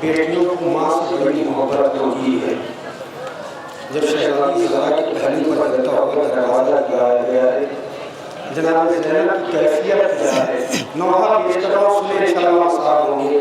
बेटियों को माँ से बड़ी मोहब्बत होती है। जब शहजादी ज़हरा की पहली पर चलता हुआ दरवाज़ा लगाया गया है, जनाब ज़ैनब की कैफियत क्या है, नौहा पेश करो, सुने इंशाअल्लाह साहब होंगे।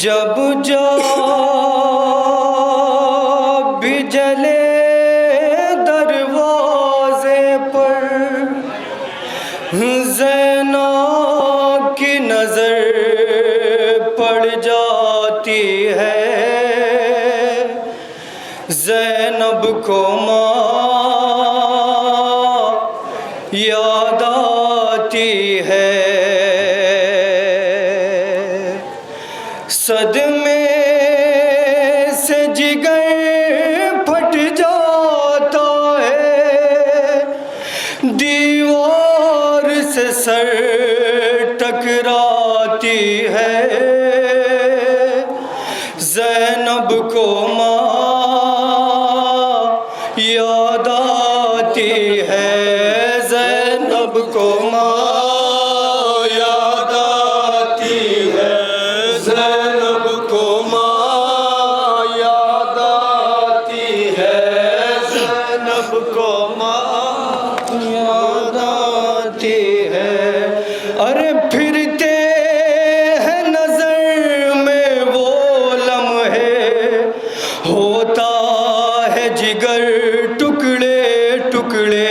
जब भी जले दरवाजे पर ज़ैनब की नज़र पड़ जाती है, ज़ैनब को माँ याद आती है। सदमे से जिगर फट जाता है, दीवार से सर टकराती है, ज़ैनब को माँ याद आती है, ज़ैनब को माँ याद आती है, ज़ैनब को माँ याद आती है, ज़ैनब को माँ याद आती है। अरे फिरते हैं नजर में वो लम्हे, होता है जिगर टुकड़े टुकड़े।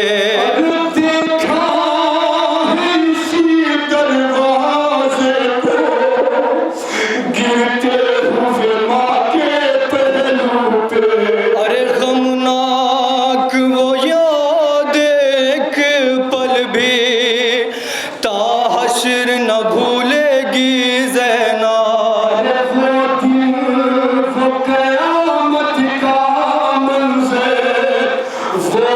अरे गमनाक वो याद एक पल भी ताहश्र न भूलेगी ज़ैनब। वो क़यामत का मंज़र, वो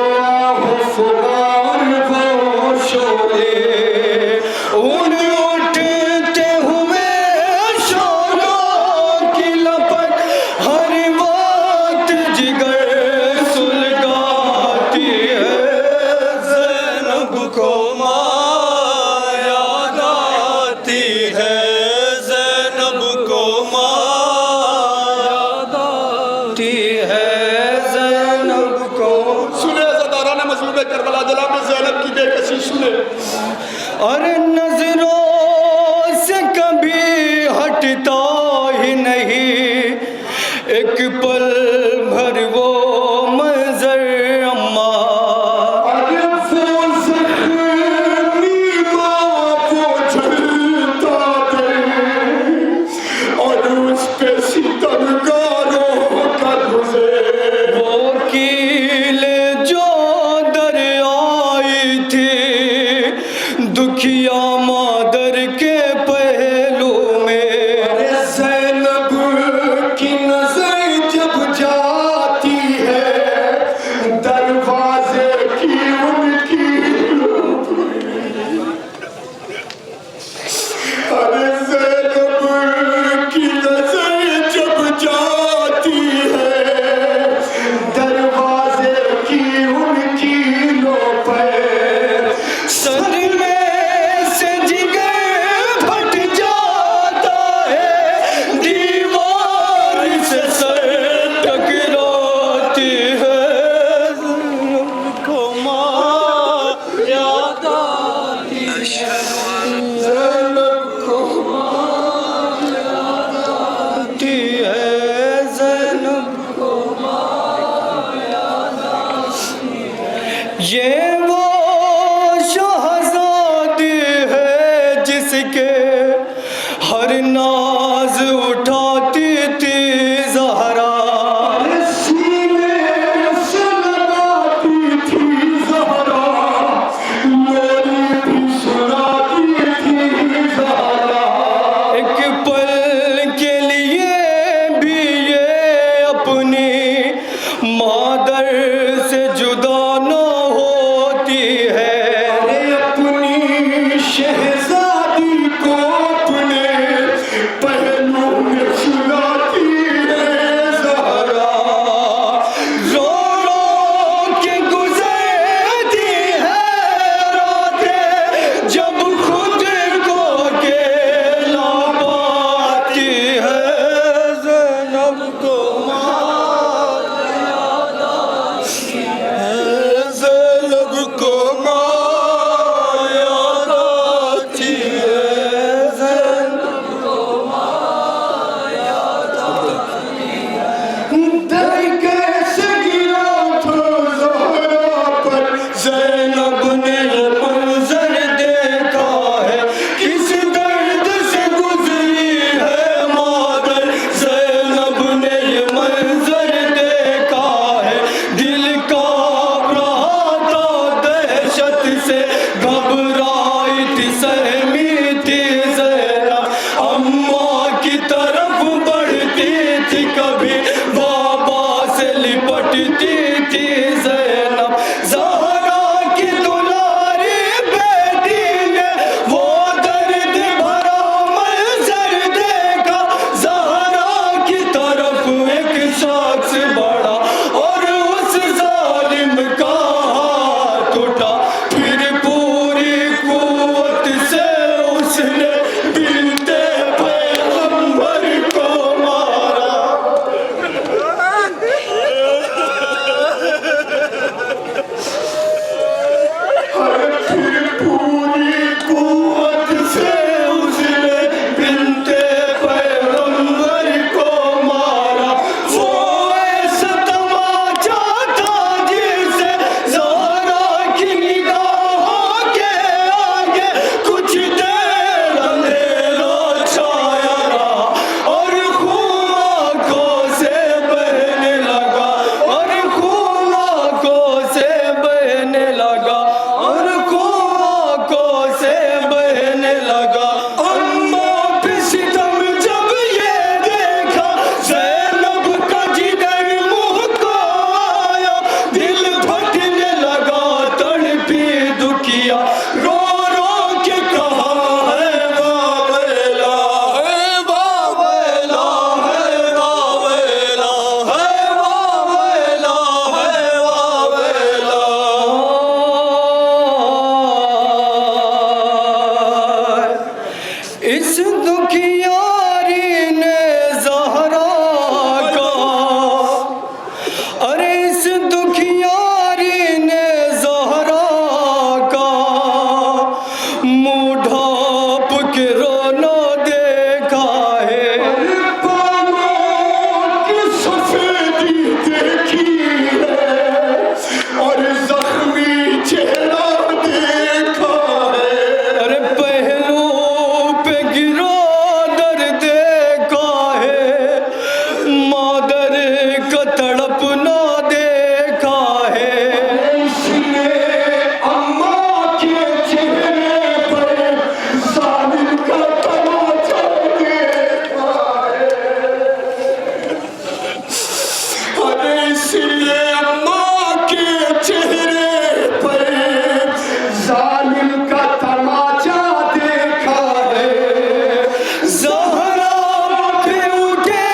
फुगार, वो शोले, उन उठते हुए शोलों की लपट हर वक्त जिगर सुलगाती है, ज़ैनब को माँ याद आती है, ज़ैनब को माँ याद आती है, ज़ैनब को। सुने ज़दारान मज़लूम करबला जला में ज़ैनब की बेकसी सुने। और नजरों से कभी हटता ही नहीं एक पल भर वो मंजर अम्मा। अरे वो ज़ख्मी माँ वो झलता दिल, और उस पे सितमगारों का गुज़र। वो कीले जो दर आई थी दुखिया मादर के पहलू में, ज़ैनब की नज़र जब जाती है दरवाजे की उनकी, अरे ज़ैनब की नज़र जब जाती है दरवाजे की उनकी लो पर, सदमे से जिगर फट जाता है, दीवार से सर टकराती है, को माँ याद आती है, ज़ैनब को माँ याद आती है, ज़ैनब को माँ याद आती है। ये वो शहज़ादी है जिसके हर नाज उठाती थी ज़हरा, सीने से लगाती थी ज़हरा, लोरी भी सुनाती थी मुँह ढाँप के रोना देखा है, बालों की सफेदी देखी है और जख्मी चेहरा देखा है। अरे पहलू पे गिरा दर देखा है, मादर का तड़पना देखा है। इसने अम्मा के चेहरे पर जालिम का तमाचा देखा है। अरे इसलिए अम्मा के चेहरे पर जालिम का तमाचा देखा है। ज़हरा पे उठे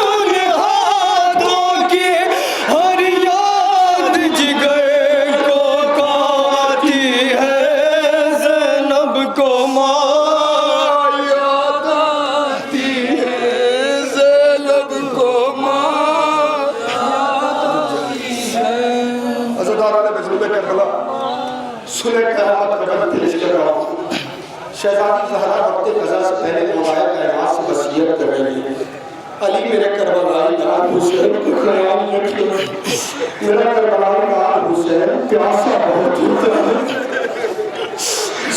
उन हाथों की हर याद जिगर को काती है, ज़ैनब को माँ याद आती है, ज़ैनब को अज़ादारान मज़लूम करबला सुने क़यामत का वक्त पेश कर रहा हूँ। शहज़ादी ज़हरा वक्त क़ज़ा से पहले मौलाए कायनात से वसीयत कर रही है, अली मेरे करबलाई लाल हुसैन को ख्याल रखिए। मेरा करबलाई लाल हुसैन प्यासा बहुत होता है।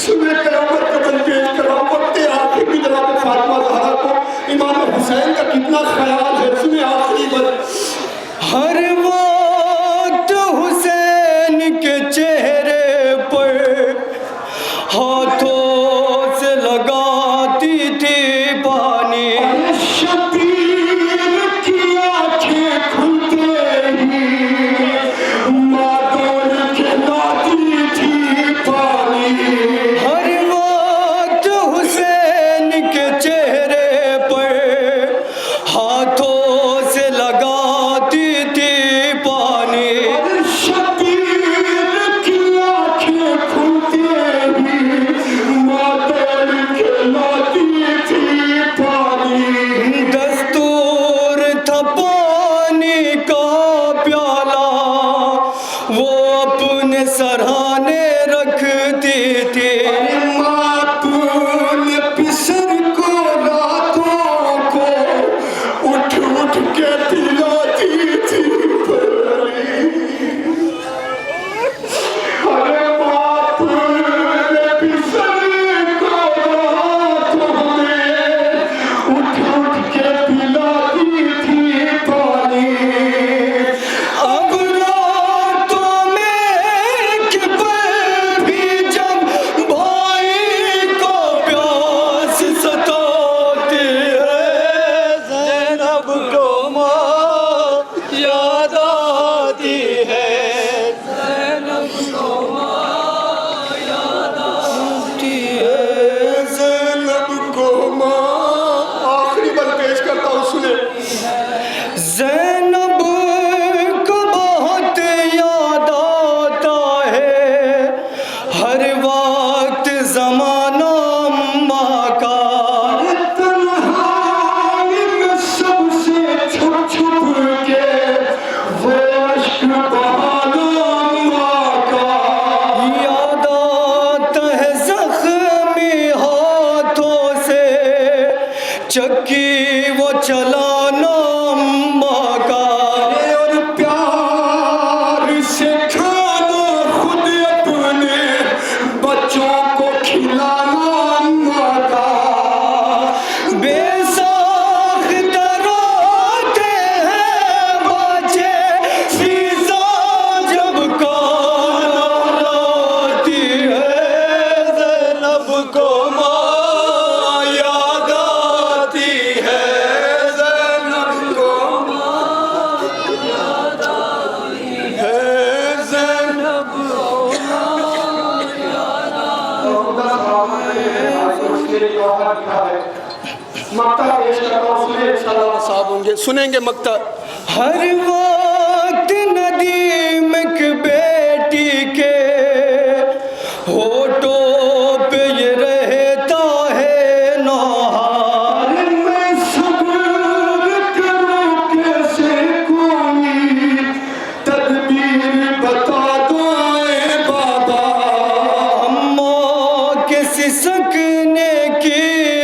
सुने क़यामत का वक्त पेश कर रहा हूँ। वक्त आखिर की जनाब फातिमा ज़हरा को इमाम हुसैन का कितना ख्याल है। सुने आखिरी बात। हर वक्त हुसैन के चेहरे पर हाथों से लगाती थी पानी, शबीर की आंखें खुलते ही मादोर खिलाती थी पानी। हर वक्त हुसैन के चेहरे पर हाथों से लगाती थी पानी। शबीर की आंखें खुलते ही मादोर खिलाती थी पानी। दस्तूर था पानी का प्याला वो अपने सराहने रखती थी। मातून पिसर को रातों को उठ उठ के पिलाती थी पानी। अरे मातून पिसर को रातों में उठ उठ के पिलाती थी पानी। अब रातों में एक पल भी जब भाई को प्यास सताती है, ज़ैनब को माँ याद आती है, ज़ैनब को माँ याद आती है, ज़ैनब को माँ। आखिरी बल पेश करता हूँ सुने। ज़ैनब को बहुत याद आता है हर वक्त ज़माना अम्मा का। तन्हाई में सबसे छुप छुप के वो अश्क बहाना अम्मा का। याद आता है ज़ख्मी हाथों से चक्की वो चलाना अम्मा का। और प्यार से खाना खुद अपने बच्चों को खिलाना अम्मा का। बेसाख्ता रोते हैं बच्चे, फीज़ा जब काना रोती है, ज़ैनब को माँ याद आती है, ज़ैनब को माँ याद आती है, ज़ैनब को मक्ता पेश करता हूँ सुने इंशाअल्लाह साहब होंगे सुनेंगे मक्ता। हर वक्त नदीम की बेटी के होठों पे ये रहता है नौहार। मैं सब्र करूं कैसे कोई तदबीर बता दो बाबा। अम्मा के सकने की